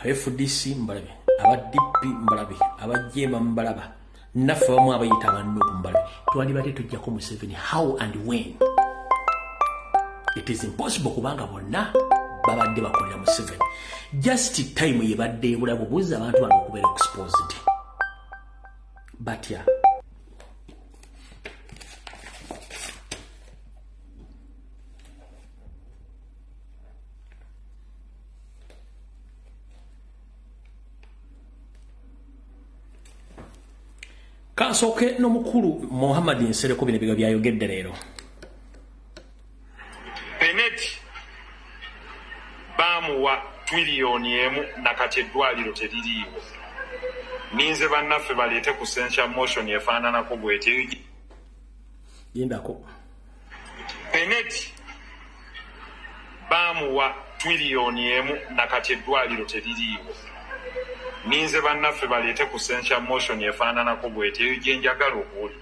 FDC mbalabe aba DP mbalabe aba Jema mbalaba naffe bamu abayita abannubu mbalabe twalibadde tujjako Museveni how and when. It is impossible kubanga bonna babadde bakolera Museveni. Just time yebadde ebula bubuza abantu bano okubeera exposed. But yeah. Kasoke no mukulu Muhammad Nsereko bino biga byayogedde leero. Peneti bamuwa trillioni emu nakati eddwaliro teririiwo. Ninze bannaffe baleete ku essential motion efaananako bw'eti. Yendako. Peneti bamuwa trillioni emu nakati eddwaliro teririiwo. Ninze bannaffe baleete ku essential motion efaananako bw'eti gye njagala okuwulira.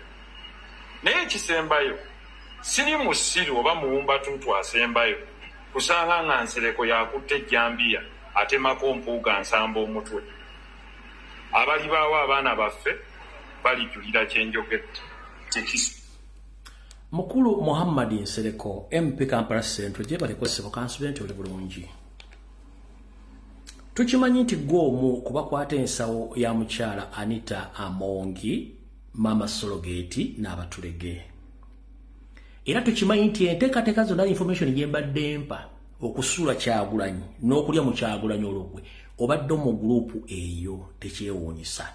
Naye ekisembayo siri musiru oba muwumbatuutu asembayo kusanga nga Nsereko yakutte ejjambiya atemako mpuuga nsamba omutwe. Abalibaawo abaana baffe balijulira kyenjogedde. Mukulu Muhammad Nsereko MP Kampala Central gye balekosebo kansubenti oli bulungi. Tukimanyi nti gw'omu kubakwata ensawo ya mukyala Anita Amongi Mama Sologeti n'abatulege. Era tukimanyi nti enteekateeka zonna information gye mbadde mpa okusuula Kyagulanyi n'okulya mu Kyagulanyi olugwe obadde mu gurupu eyo tekyewuunyisa.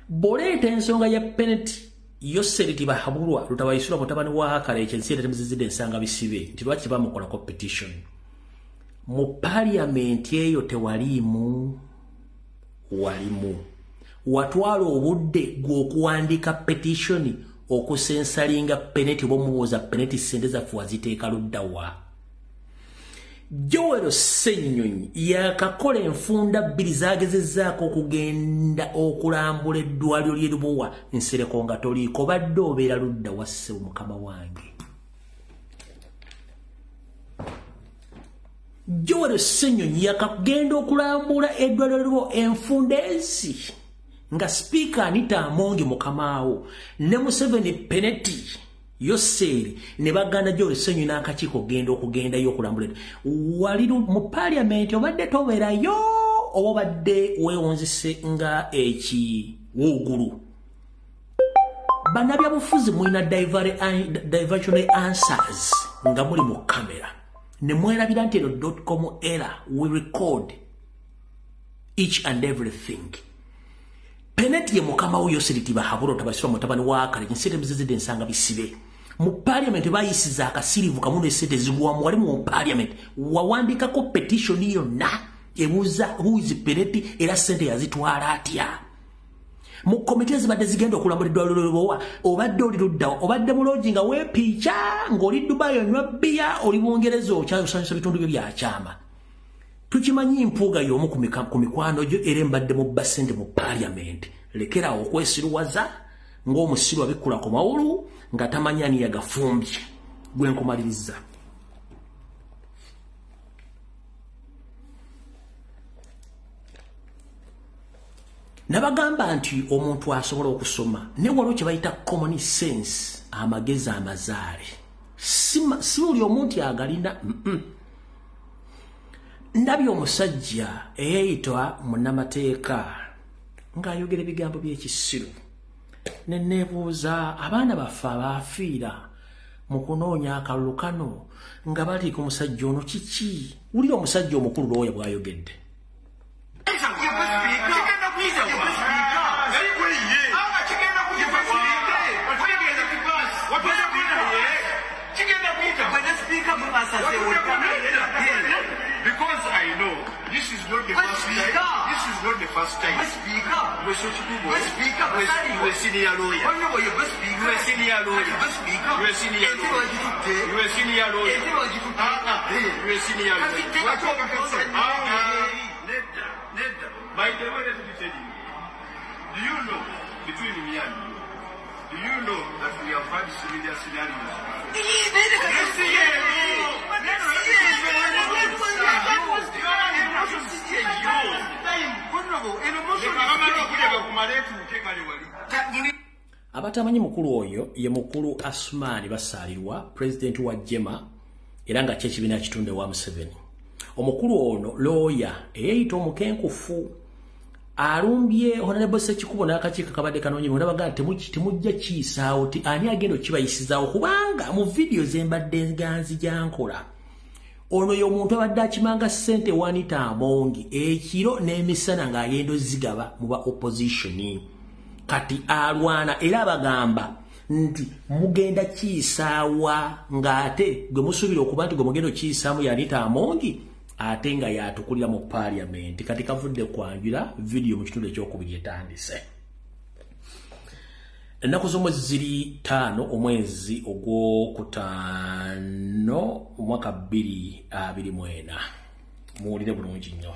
Bw'oleeta ensonga ya Peneti Yoseriti Bahabulwa lutabayisula mutabani wa Hakala ekyensiira temuzizidde ensanga bisibe nti lwaki bamukola competition. Mu parliament eyo tewalimu walimu. Watwala obudde gw'okuwandika petition okusensalinga Peneti bomuwoza Peneti sente zaffe waziteeka luddawa. Joel Ssenyonyi yakakola enfunda bbiri zagezezzaako okugenda okulambula eddwaliro ly'e Lubowa Nsereko nga toliiko badde obeera ludda wasse mukama wange. Joel Ssenyonyi yakagenda okulambula eddwaliro ly'Olubowa enfunda ensi nga Speaker Anita Amongi mukamaawo ne Museveni Peneti Yoseri ne baganda Joel Ssenyonyi n'akakiiko okugendayo okulambula. Wali mu parliament obadde tobeerayo oba obadde weewunzise nga ekiwuugulu. Bannabyabufuzi mulina diversionary answers nga muli mu kamera ne mwerabira nti eno .com era we record each and everything. Peneti ye mukamawo Yoseriti Bahabulwa tabasirwa mutabani wa Hakala ensente muzizidde ensanga bisibe. Mu parliament bayisiza akasirivu kamu n'essente zigwamu wali mu parliament wawandikako petition yonna ebuuza who is Peneti era ssente yazitwala atya. Mu komite zibadde zigenda okulambula eddwaliro Lubowa obadde oli luddawa obadde muloogi nga weepiica ng'oli Dubai onywa bbiya oli Bungereza okyayosanyusa bitundu byo byakyama. Tukimanyi mpuuga y'omu ku mikwano gyo era mbadde mu bba ssente mu parliament. Lekerawo okwesiruwaza ng'omusiru abikkula ku mawulu nga tamanya ani yagafumbye. Gwe nkumaliriza. Nabagamba nti omuntu asobola okusoma ne waliwo kye bayita common sense amagezi amazaale. Si buli omuntu agalina. Ndabye omusajja eyayitwa munnamateeka ng'ayogera ebigambo by'ekisiru. Ne neebuuza abaana baffe abaafiira mu kunoonya akalulu kano nga bali ku musajja ono kiki? Wulira omusajja omukulu looya bw'ayogedde. Because I know this is not the first time. This is not the first time. Speaker, we're Speaker, we're senior lawyer. We're senior lawyer. We're senior lawyer. We're senior lawyer. We're senior lawyer. My devil is telling you. Do you know between me and you? Do you know that we have had similar scenarios? Yes, Abatamanyi mukulu oyo ye mukulu Asumani Basalirwa, president wa Jema era nga kyekibina kitunde wa Museveni. Omukulu ono lawyer eyita omukenkufu alumbye Honorable Sekikubo n'akakiiko kabadde kanoonyerwa ndabaga temujja kiyisaawo ti ani agenda okibayisizaawo kubanga mu video zembadde nganzi gyankola ono y'omuntu abadde akimanga ssente Wanita Amongi ekiro n'emisana ng'agenda ozigaba mu ba opposition kati alwana era abagamba nti mugenda kiyisaawa ng'ate gwe musuubira okuba nti gwe mugenda okiyisaamu Wanita Amongi ate nga yatukulira mu parliament kati kavudde kwanjula video mu kitundu ekyokubiri etandise. Ennaku z'omwezi ziri 5 omwezi ogwokutaano omwaka 2024 muwulire bulungi nnyo.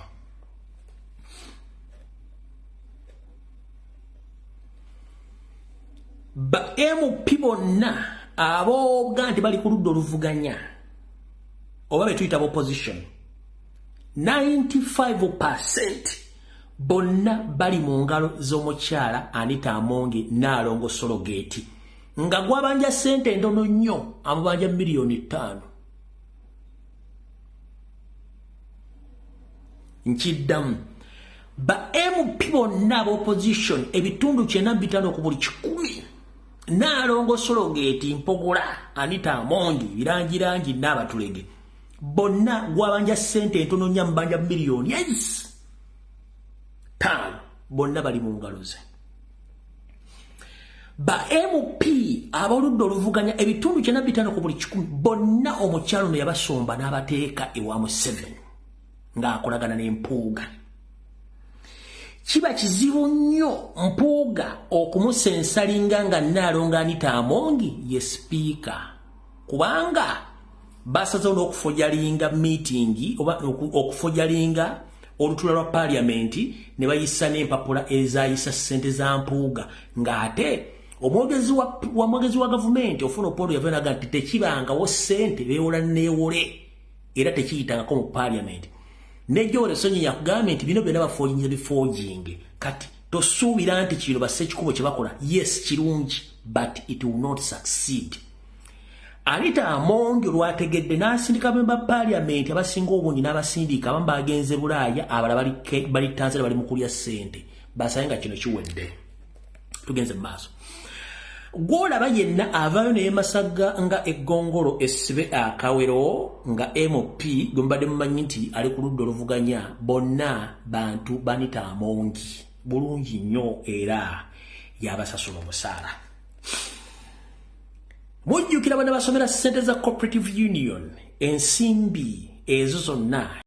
Ba MP bonna aboobwa nti bali ku ludda oluvuganya oba be tuyita opposition 95% bonna bali mu ngalo z'omukyala Anita Amongi Nalongo Sologeti nga gwabanja ssente ndono nnyo amubanja miliyoni 5. Nkiddamu ba MP bonna opposition ebitundu 95 ku buli 100 Nalongo Sologeti Mpogola Anita Amongi birangirangi n'abatulege bonna gwabanja ssente ntono nnyo mbanja miliyoni 5 bonna bali mu ngalo ze. Ba MP abaludde oluvuganya ebitundu 95 ku buli 100 bonna omukyalo ne yabasomba n'abateeka ewa Museveni ng'akolagana n'Empuuga. Kiba kizibu nnyo Mpuuga okumusensalinga nga Nalongo Anita Amongi ye speaker kubanga basazeewo n'okufojalinga meeting oba okufojalinga olutula lwa parliament ne bayisa n'empapula ezayisa ssente za Mpuuga ng'ate omwogezi wa gavumenti ofuna Opolo yavanaga nti tekibangawo ssente beewola neewole era tekiyitangako mu parliament. Nejjole Sonyi yakugambye nti bino byonna bafoojinze bifoojinge kati tosuubira nti kino Bassekikubo kye bakola yes kirungi but it will not succeed. Anita Amongi lwategedde n'asindika memba parliament abasinga obungi n'abasindika abamu bagenze Bulaaya abalala bali Tanzania bali mu kulya ssente basaye nga kino kiwedde. Tugenze mu maaso. Gwolaba yenna avaayo naye Masaga nga eggongolo essibe akawero nga MP gwe mbadde mumanyi nti ali ku ludda oluvuganya bonna bantu Anita Amongi bulungi nnyo era yabasasula omusaala. Mujjukira bana basomera ssente za Cooperative Union ensimbi ezo zonna